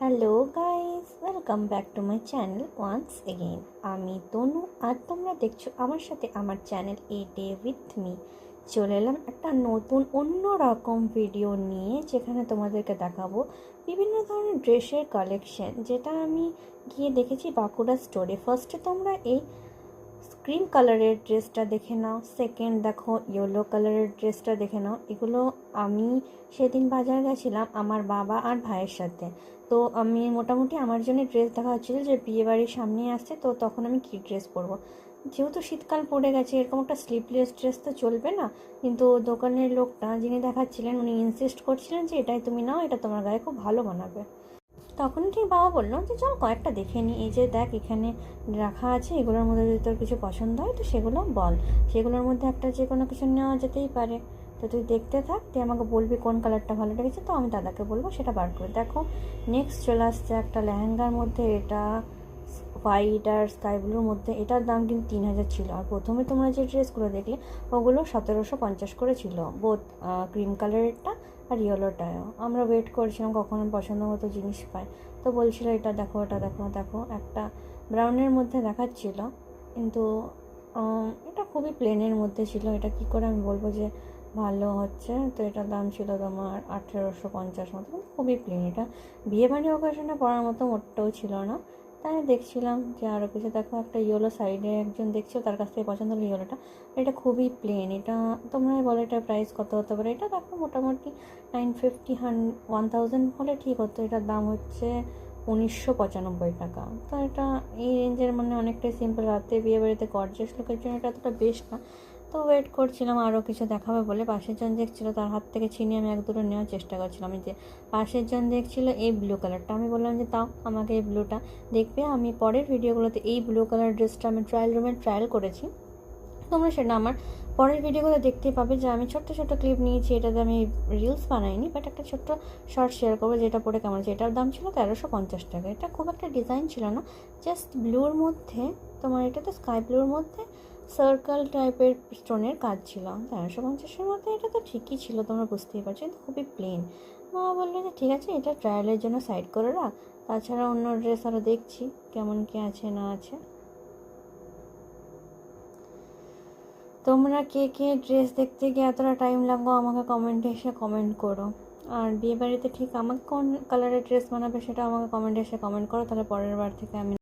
Hello guys, welcome back to my channel once again. আমি তনু আর তোমরা দেখছো আমার সাথে আমার চ্যানেল এ ডে উইথ মি। চলে এলাম একটা নতুন অন্য রকম ভিডিও নিয়ে, যেখানে তোমাদেরকে দেখাবো বিভিন্ন ধরনের ড্রেসের কালেকশন, যেটা আমি গিয়ে দেখেছি বাঁকুড়া স্টোরে। ফার্স্টে তোমরা এই ক্রিম কালারের ড্রেসটা দেখে নাও, সেকেন্ড দেখো ইয়েলো কালারের ড্রেসটা দেখে নাও। এগুলো আমি সেদিন বাজার গেছিলাম আমার বাবা আর ভাইয়ের সাথে। তো আমি মোটামুটি আমার জন্য ড্রেস দেখা হচ্ছিলো যে বিয়ে বাড়ির সামনেই আসছে, তো তখন আমি কী ড্রেস পরবো। যেহেতু শীতকাল পড়ে গেছে, এরকম একটা স্লিভলেস ড্রেস তো চলবে না। কিন্তু দোকানের লোকটা যিনি দেখাচ্ছিলেন উনি ইনসিস্ট করছিলেন যে এটাই তুমি নাও, এটা তোমার গায়ে খুব ভালো মানাবে। তখন ঠিক বাবা বললো যে চল কয়েকটা দেখে নিই, এই যে দেখ এখানে রাখা আছে, এগুলোর মধ্যে যদি তোর কিছু পছন্দ হয় তো সেগুলো বল, সেগুলোর মধ্যে একটা যে কোনো কিছু নেওয়া যেতেই পারে। তো তুই দেখতে থাক, তুই আমাকে বলবি কোন কালারটা ভালো লেগেছে, তো আমি দাদাকে বলবো সেটা বার করে। দেখো নেক্সট চলে আসছে একটা লেহেঙ্গার মধ্যে, এটা হোয়াইট আর স্কাই ব্লুর মধ্যে। এটার দাম কিন্তু 3,000 ছিল। আর প্রথমে তোমরা যে ড্রেসগুলো দেখলে ওগুলো 1750 করে ছিল, বোথ ক্রিম কালারেরটা আর ইয়েলোটায়ও। আমরা ওয়েট করছিলাম কখন পছন্দ মতো জিনিস পাই। তো বলছিল এটা দেখো, এটা দেখো। দেখো একটা ব্রাউনের মধ্যে দেখাচ্ছিল, কিন্তু এটা খুবই প্লেনের মধ্যে ছিল। এটা কি করে আমি বলবো যে ভালো হচ্ছে। তো এটার দাম ছিল তোমার 1850 মতো, খুবই প্লেন। এটা বিয়েবাড়ি অকেশনে পরার মতো মোটেও ছিল না। তাই দেখছিলাম যে আরও কিছু। দেখো একটা ইয়েলো সাইডে একজন দেখছিল, তার কাছ থেকে পছন্দ হলো ইয়েলোটা। এটা খুবই প্লেন। এটা তোমরা বলো এটার প্রাইস কত হতে পারে। এটা দেখো মোটামুটি 950 1000 হলে ঠিক হতো। এটার দাম হচ্ছে 1995 টাকা। তো এটা এই রেঞ্জের মানে অনেকটাই সিম্পল। রাতে বিয়ে বাড়িতে গর্জিয়াস লোকের জন্য এটা এতটা বেস্ট না। তো ওয়েট করছিলাম আরও কিছু দেখাবে বলে। পাশের জন দেখছিল, তার হাত থেকে ছিনিয়ে আমি এক দুটো নেওয়ার চেষ্টা করছিলাম। আমি যে পাশের জন দেখছিল এই ব্লু কালারটা, আমি বললাম যে তাও আমাকে এই ব্লুটা দেখবে। আমি পরের ভিডিওগুলোতে এই ব্লু কালার ড্রেসটা আমি ট্রায়াল রুমে ট্রায়াল করেছি, তোমরা সেটা আমার পরের ভিডিওগুলো দেখতেই পাবে। যে আমি ছোট্ট ছোট্ট ক্লিপ নিয়েছি, এটাতে আমি রিলস বানাইনি, বাট একটা ছোট্ট শর্ট শেয়ার করবো যেটা পরে কেমন আছে। এটার দাম ছিল 1350 টাকা। এটা খুব একটা ডিজাইন ছিল না, জাস্ট ব্লুর মধ্যে তোমার, এটাতে স্কাই ব্লুর মধ্যে সার্কেল টাইপের স্টোনের কাজ ছিল। 1350-এর মধ্যে এটা তো ঠিকই ছিল, তোমরা বুঝতেই পারছো, কিন্তু খুবই প্লেন। মা বললো যে ঠিক আছে, এটা ট্রায়ালের জন্য সাইড করে রাখ, তাছাড়া অন্য ড্রেস আরও দেখছি কেমন কি আছে না আছে। তোমরা কে কে ড্রেস দেখতে গিয়ে এতটা টাইম লাগো আমাকে কমেন্টে এসে কমেন্ট করো। আর বিয়েবাড়িতে ঠিক আমাকে কোন কালারের ড্রেস বানাবে সেটা আমাকে কমেন্টে এসে কমেন্ট করো, তাহলে পরের বার থেকে আমি